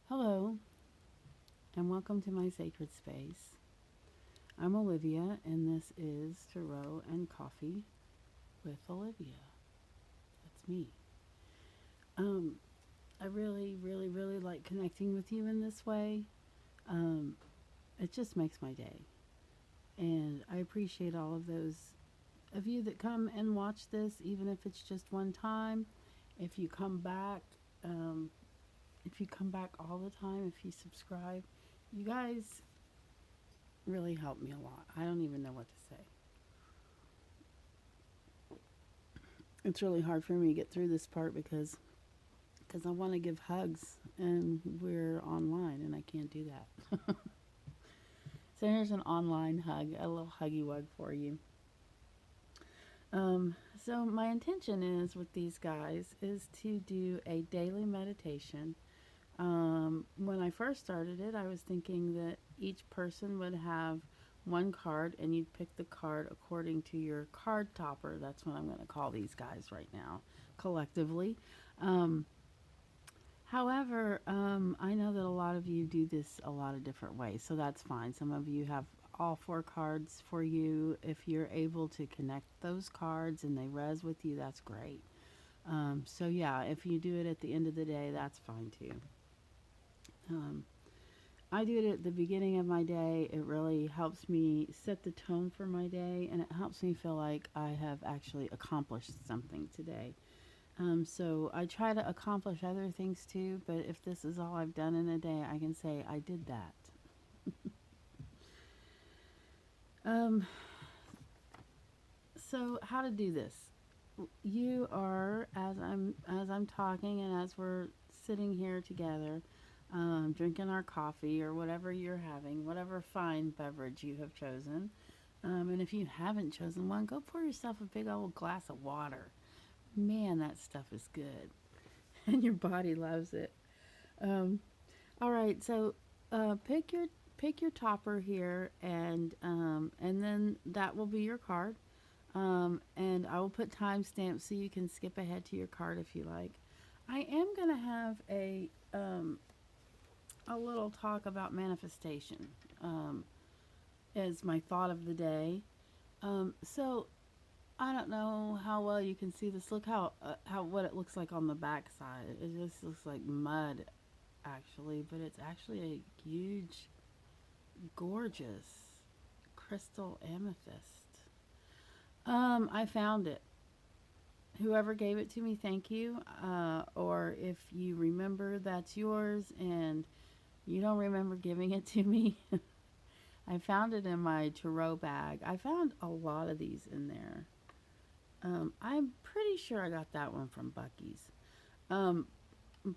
Hello, and welcome to my sacred space. I'm Olivia, and this is Tarot and Coffee with Olivia. That's me. Um, I really like connecting with you in this way. Um, it just makes my day, and I appreciate all of those of you that come and watch this, even if it's just one time. If you come back, um, if you come back all the time, if you subscribe, you guys really help me a lot. I don't even know what to say. It's really hard for me to get through this part because I want to give hugs and we're online and I can't do that. So here's an online hug, a little huggy wug for you. So my intention is with these guys is to do a daily meditation. When I first started it, I was thinking that each person would have one card and you'd pick the card according to your card topper. That's what I'm going to call these guys right now, collectively. Um, However, I know that a lot of you do this a lot of different ways, so that's fine. Some of you have all four cards for you. If you're able to connect those cards and they res with you, that's great. So, yeah, if you do it at the end of the day, that's fine too. Um, I do it at the beginning of my day. It really helps me set the tone for my day and it helps me feel like I have actually accomplished something today. So I try to accomplish other things too, but if this is all I've done in a day, I can say I did that. Um, so how to do this? You are as I'm talking and as we're sitting here together, drinking our coffee or whatever you're having, whatever fine beverage you have chosen. And if you haven't chosen one, go pour yourself a big old glass of water. Man, that stuff is good, and your body loves it. Um, all right, so pick your topper here, and then that will be your card. And I will put timestamps so you can skip ahead to your card if you like. I am gonna have a little talk about manifestation as my thought of the day. So I don't know how well you can see this. Look how what it looks like on the back side. It just looks like mud actually, but it's actually a huge, gorgeous crystal amethyst. I found it. Whoever gave it to me, thank you. Or if you remember that's yours and you don't remember giving it to me, I found it in my tarot bag. I found a lot of these in there. I'm pretty sure I got that one from Bucky's. Um,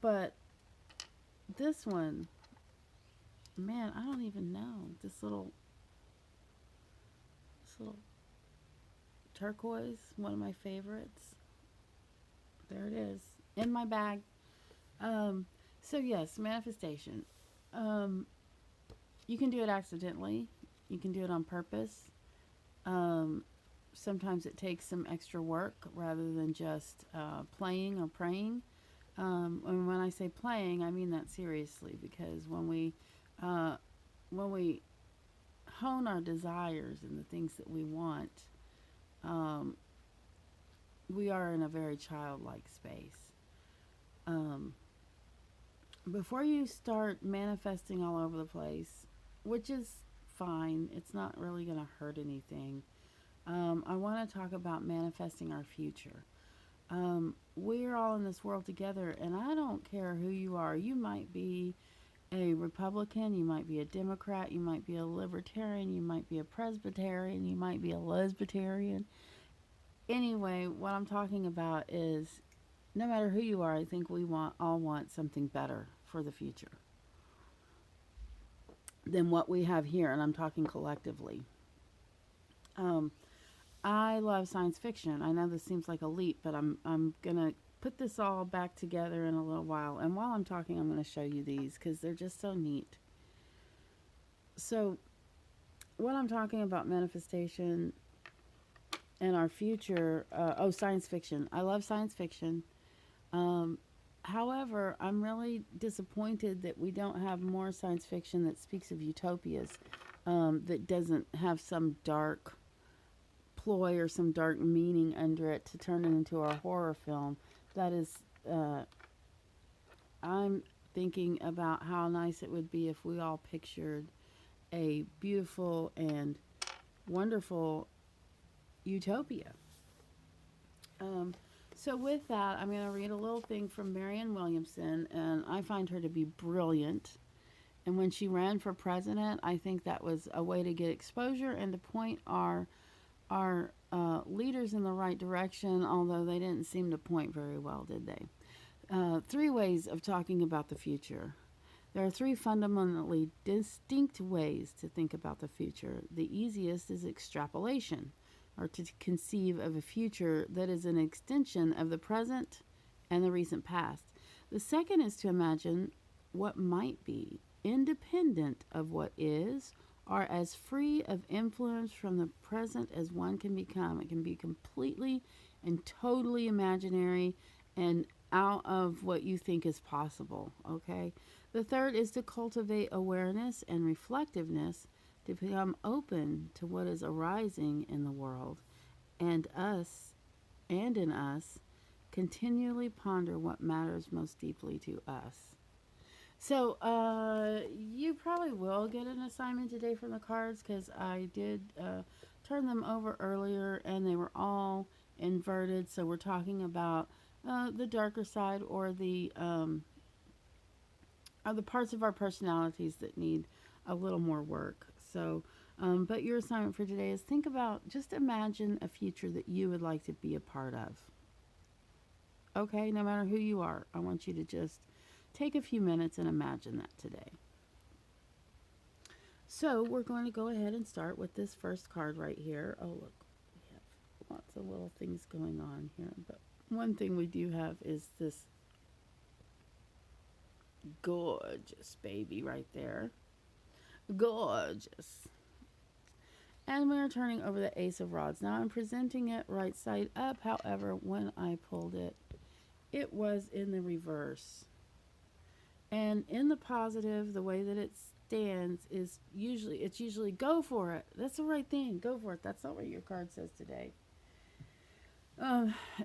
but this one, man, I don't even know. This little turquoise, one of my favorites. There it is in my bag. Um, so yes, manifestation. Um, you can do it accidentally. You can do it on purpose. Um, Sometimes it takes some extra work rather than just playing or praying. And when I say playing, I mean that seriously because uh, when we hone our desires and the things that we want, um, we are in a very childlike space. Um, Before you start manifesting all over the place, which is fine, it's not really going to hurt anything. I want to talk about manifesting our future. We're all in this world together, and I don't care who you are. You might be a Republican, you might be a Democrat, you might be a Libertarian, you might be a Presbyterian, you might be a Lesbitarian. Anyway, what I'm talking about is no matter who you are, I think we all want something better for the future than what we have here, and I'm talking collectively. Um, I love science fiction. I know this seems like a leap, but I'm gonna put this all back together in a little while. And while I'm talking, I'm gonna show you these because they're just so neat. So, what I'm talking about manifestation and our future. Science fiction. I love science fiction. Um, However, I'm really disappointed that we don't have more science fiction that speaks of utopias, that doesn't have some dark ploy or some dark meaning under it to turn it into a horror film. That is, uh, I'm thinking about how nice it would be if we all pictured a beautiful and wonderful utopia. Um, so, with that, I'm going to read a little thing from Marianne Williamson, and I find her to be brilliant. And when she ran for president, I think that was a way to get exposure and to point our leaders in the right direction, although they didn't seem to point very well, did they? Three ways of talking about the future. There are three fundamentally distinct ways to think about the future. The easiest is extrapolation, or to conceive of a future that is an extension of the present and the recent past. The second is to imagine what might be, independent of what is, or as free of influence from the present as one can become. It can be completely and totally imaginary and out of what you think is possible, okay? The third is to cultivate awareness and reflectiveness, to become open to what is arising in the world and us and in us, continually ponder what matters most deeply to us. So, you probably will get an assignment today from the cards because I did turn them over earlier and they were all inverted. So, we're talking about the darker side or the parts of our personalities that need a little more work. So, but your assignment for today is think about, just imagine a future that you would like to be a part of. Okay, no matter who you are, I want you to just take a few minutes and imagine that today. So, we're going to go ahead and start with this first card right here. Oh, look, we have lots of little things going on here. But one thing we do have is this gorgeous baby right there. Gorgeous. And we're turning over the Ace of Rods. Now, I'm presenting it right side up. However, when I pulled it, it was in the reverse. And in the positive, the way that it stands is usually go for it. That's the right thing. Go for it. That's not what your card says today.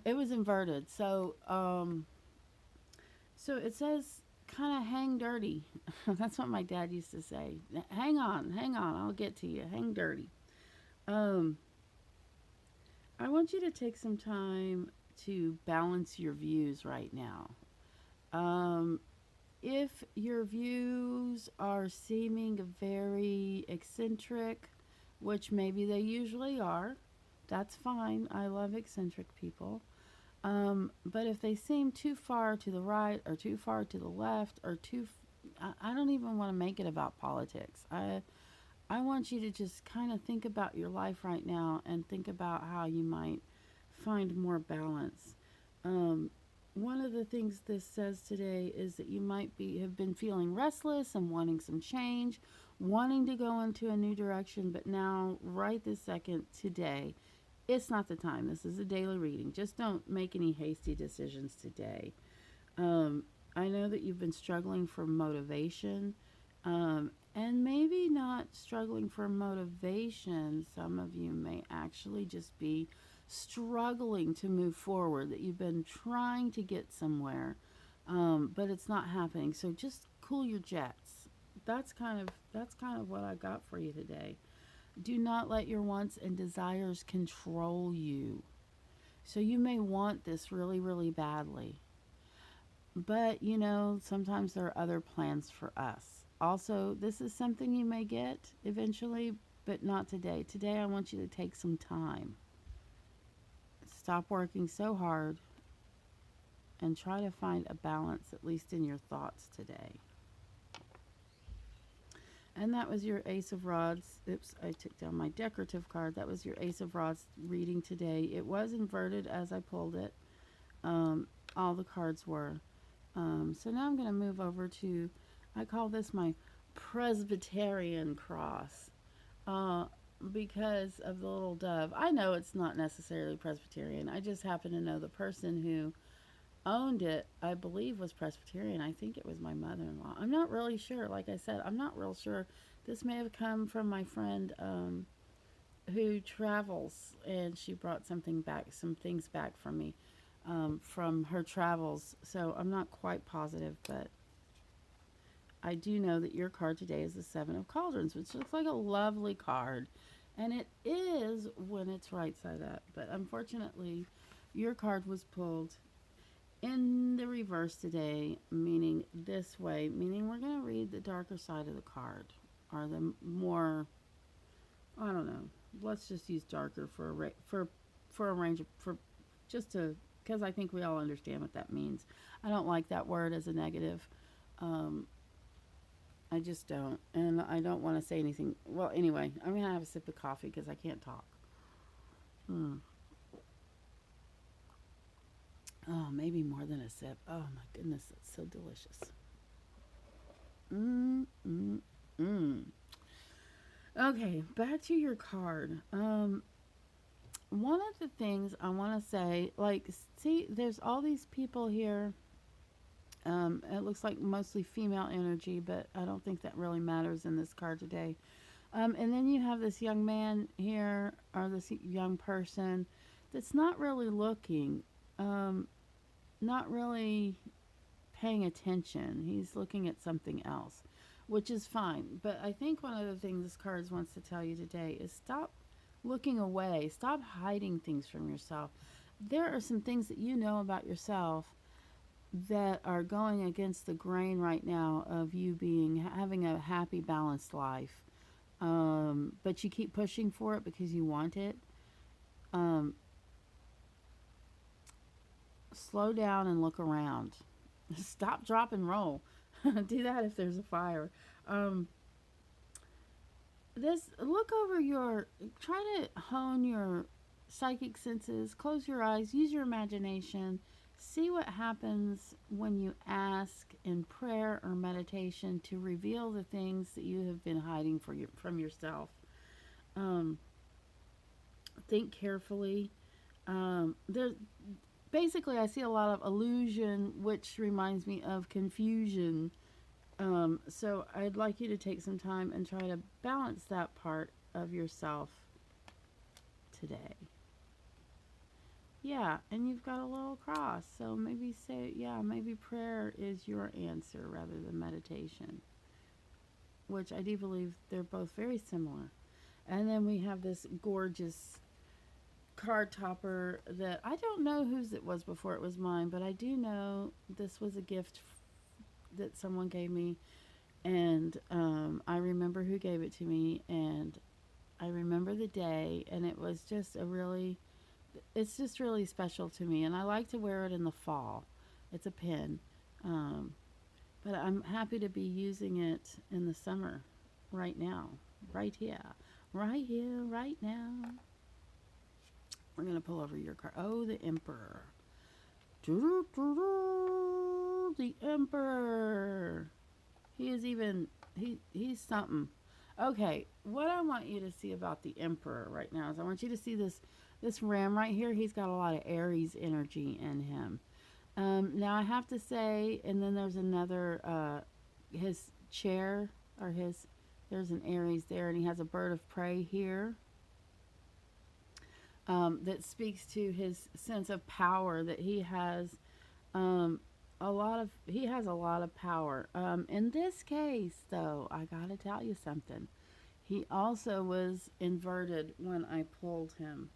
It was inverted. So it says kind of hang dirty. That's what my dad used to say. Hang on, I'll get to you. Hang dirty. I want you to take some time to balance your views right now. If your views are seeming very eccentric, which maybe they usually are, that's fine. I love eccentric people. But if they seem too far to the right or too far to the left or I don't even want to make it about politics. I want you to just kind of think about your life right now and think about how you might find more balance. One of the things this says today is that you might have been feeling restless and wanting some change, wanting to go into a new direction, but now, right this second, today, it's not the time. This is a daily reading. Just don't make any hasty decisions today. I know that you've been struggling for motivation, and maybe not struggling for motivation. Some of you may actually just be struggling to move forward, that you've been trying to get somewhere, but it's not happening. So just cool your jets. That's kind of what I got for you today. Do not let your wants and desires control you. So you may want this really, really badly. But, sometimes there are other plans for us. Also, this is something you may get eventually, but not today. Today, I want you to take some time. Stop working so hard and try to find a balance, at least in your thoughts today. And that was your Ace of Rods. Oops, I took down my decorative card. That was your Ace of Rods reading today. It was inverted as I pulled it. All the cards were. So now I'm going to move over to, I call this my Presbyterian cross. Because of the little dove. I know it's not necessarily Presbyterian. I just happen to know the person who owned it, I believe, was Presbyterian. I think it was my mother-in-law. I'm not really sure. Like I said, I'm not real sure. This may have come from my friend who travels, and she brought something back, some things back from me from her travels. So I'm not quite positive, but I do know that your card today is the Seven of Cauldrons, which looks like a lovely card. And it is when it's right side up. But unfortunately, your card was pulled in the reverse today, meaning this way, meaning we're going to read the darker side of the card. Or the more, I don't know, let's just use darker for a range of, for just to, because I think we all understand what that means. I don't like that word as a negative. Um, I just don't. And I don't want to say anything. Well, anyway, I'm going to have a sip of coffee because I can't talk. Hmm. Oh, maybe more than a sip. Oh, my goodness. It's so delicious. Mm, mm, mm. Okay, back to your card. One of the things I want to say, like, see, there's all these people here. It looks like mostly female energy, but I don't think that really matters in this card today. And then you have this young man here, or this young person, that's not really looking, not really paying attention. He's looking at something else, which is fine. But I think one of the things this card wants to tell you today is stop looking away, stop hiding things from yourself. There are some things that you know about yourself that are going against the grain right now of you being having a happy, balanced life. But you keep pushing for it because you want it. Um, Slow down and look around. Stop, drop, and roll. Do that if there's a fire. Um, this look over your. Try to hone your psychic senses. Close your eyes. Use your imagination. See what happens when you ask in prayer or meditation to reveal the things that you have been hiding from yourself. Um, think carefully. There, basically, I see a lot of illusion, which reminds me of confusion. So I'd like you to take some time and try to balance that part of yourself today. Yeah, and you've got a little cross. So maybe say, yeah, maybe prayer is your answer rather than meditation, which I do believe they're both very similar. And then we have this gorgeous card topper that I don't know whose it was before it was mine, but I do know this was a gift that someone gave me, and I remember who gave it to me, and I remember the day, and it was just it's just really special to me, and I like to wear it in the fall. It's a pin, um, but I'm happy to be using it in the summer, right now, right here, right now. We're gonna pull over your card. Oh, the Emperor. The Emperor. He is even he's something. Okay, what I want you to see about the Emperor right now is I want you to see this ram right here. He's got a lot of Aries energy in him. Now I have to say, and then there's another his chair or his there's an Aries there, and he has a bird of prey here. That speaks to his sense of power that he has. He has a lot of power. In this case, though, I gotta tell you something. He also was inverted when I pulled him,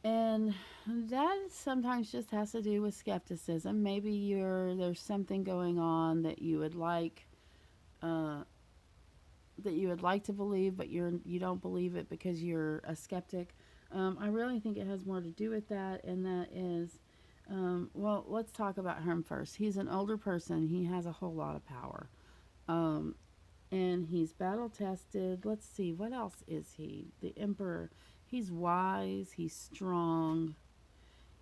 and that sometimes just has to do with skepticism. Maybe there's something going on that you would like. That you would like to believe, but you don't believe it because you're a skeptic. I really think it has more to do with that, and that is, well, let's talk about him first. He's an older person. He has a whole lot of power, um, and he's battle tested. Let's see, what else is he? The Emperor. He's wise. He's strong.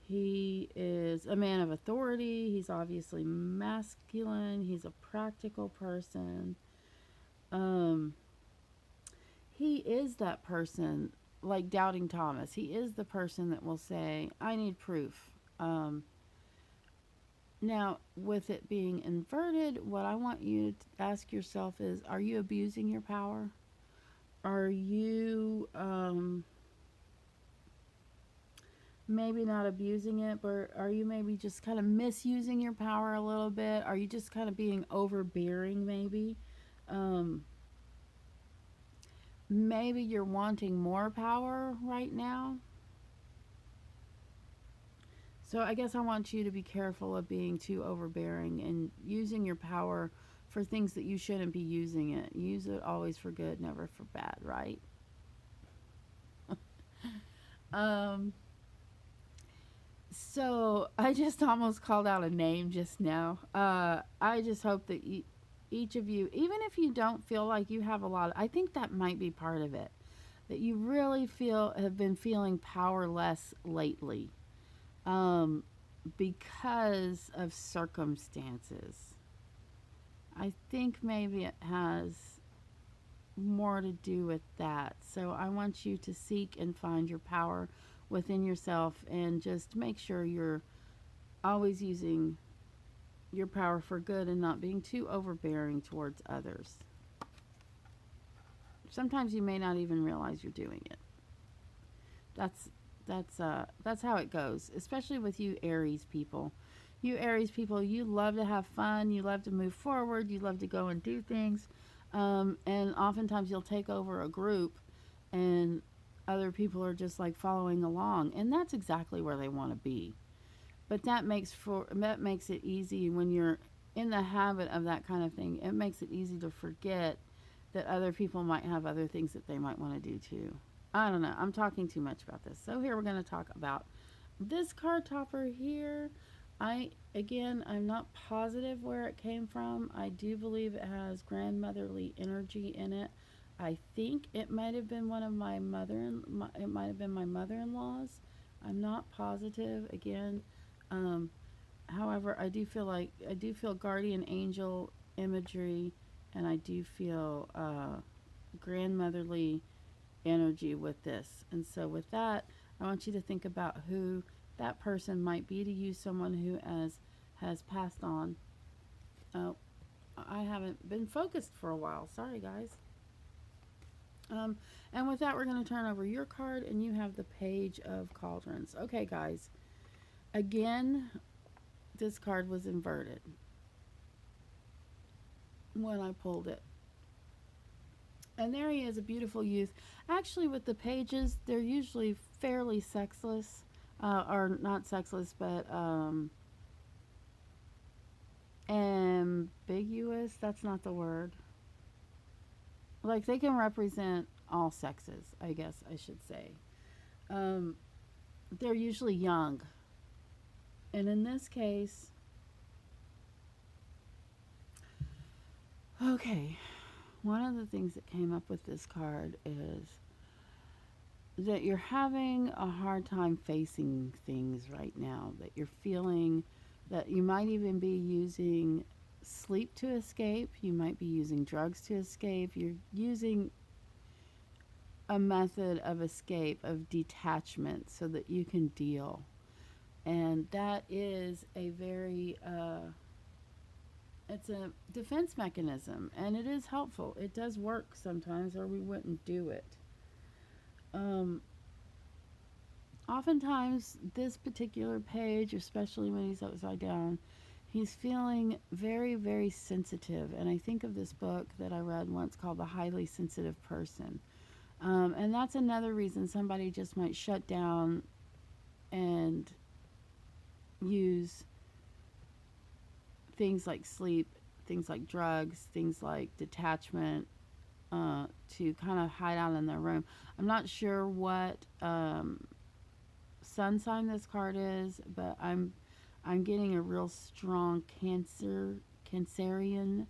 He is a man of authority. He's obviously masculine. He's a practical person. Um, he is that person, like Doubting Thomas. He is the person that will say, I need proof. Now, with it being inverted, what I want you to ask yourself is, are you abusing your power? Are you maybe not abusing it, but are you maybe just kind of misusing your power a little bit? Are you just kind of being overbearing, maybe? Um, Maybe you're wanting more power right now. So I guess I want you to be careful of being too overbearing and using your power for things that you shouldn't be using it. Use it always for good, never for bad, right? Um, so I just almost called out a name just now. I just hope that each of you, even if you don't feel like you have a lot, I think that might be part of it. That you really have been feeling powerless lately, um, because of circumstances. I think maybe it has more to do with that. So I want you to seek and find your power within yourself and just make sure you're always using your power for good and not being too overbearing towards others. Sometimes you may not even realize you're doing it. That's that's how it goes, especially with you Aries people. You Aries people, you love to have fun, you love to move forward, you love to go and do things, and oftentimes you'll take over a group, and other people are just like following along, and that's exactly where they want to be. But that makes it easy when you're in the habit of that kind of thing. It makes it easy to forget that other people might have other things that they might want to do too. I don't know. I'm talking too much about this. So here we're going to talk about this card topper here. I'm not positive where it came from. I do believe it has grandmotherly energy in it. I think it might have been it might have been my mother-in-law's. I'm not positive. Again, um, however, I do feel guardian angel imagery, and I do feel grandmotherly energy with this. And so, with that, I want you to think about who that person might be to you, someone who has passed on. Oh, I haven't been focused for a while. Sorry, guys. Um, and with that, we're going to turn over your card, and you have the Page of Cauldrons. Okay, guys. Again, this card was inverted when I pulled it. And there he is, a beautiful youth. Actually, with the pages, they're usually fairly sexless, or not sexless, but ambiguous. That's not the word. Like they can represent all sexes, I guess I should say. Um, they're usually young. And in this case, okay, one of the things that came up with this card is that you're having a hard time facing things right now, that you're feeling that you might even be using sleep to escape, you might be using drugs to escape, you're using a method of escape, of detachment, so that you can deal. And that is a very, it's a defense mechanism, and it is helpful. It does work sometimes, or we wouldn't do it. Um, Oftentimes, this particular page, especially when he's upside down, he's feeling very, very sensitive. And I think of this book that I read once called The Highly Sensitive Person. And that's another reason somebody just might shut down and use things like sleep, things like drugs, things like detachment, to kind of hide out in their room. I'm not sure what sun sign this card is, but I'm getting a real strong cancerian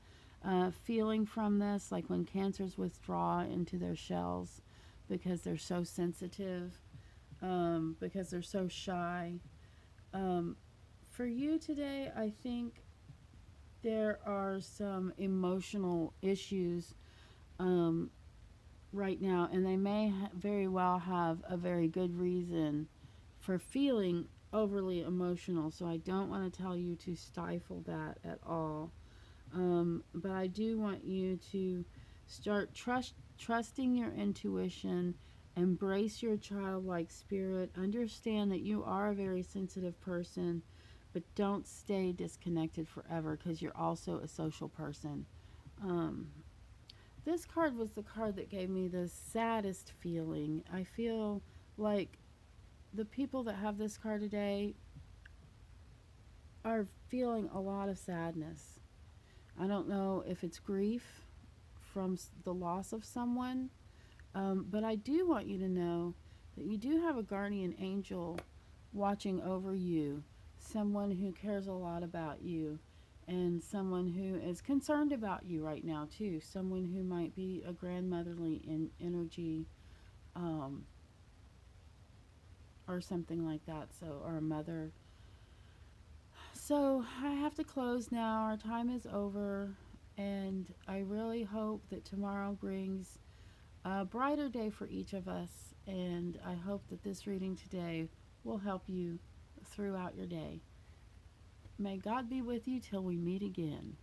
feeling from this, like when cancers withdraw into their shells because they're so sensitive, because they're so shy. For you today, I think there are some emotional issues right now, and they may very well have a very good reason for feeling overly emotional, so I don't want to tell you to stifle that at all. But I do want you to start trusting your intuition, embrace your childlike spirit, understand that you are a very sensitive person, but don't stay disconnected forever because you're also a social person. Um, this card was the card that gave me the saddest feeling. I feel like the people that have this card today are feeling a lot of sadness. I don't know if it's grief from the loss of someone, but I do want you to know that you do have a guardian angel watching over you, someone who cares a lot about you, and someone who is concerned about you right now, too. Someone who might be a grandmotherly energy, um, or something like that, so, or a mother. So I have to close now. Our time is over, and I really hope that tomorrow brings a brighter day for each of us, and I hope that this reading today will help you throughout your day. May God be with you till we meet again.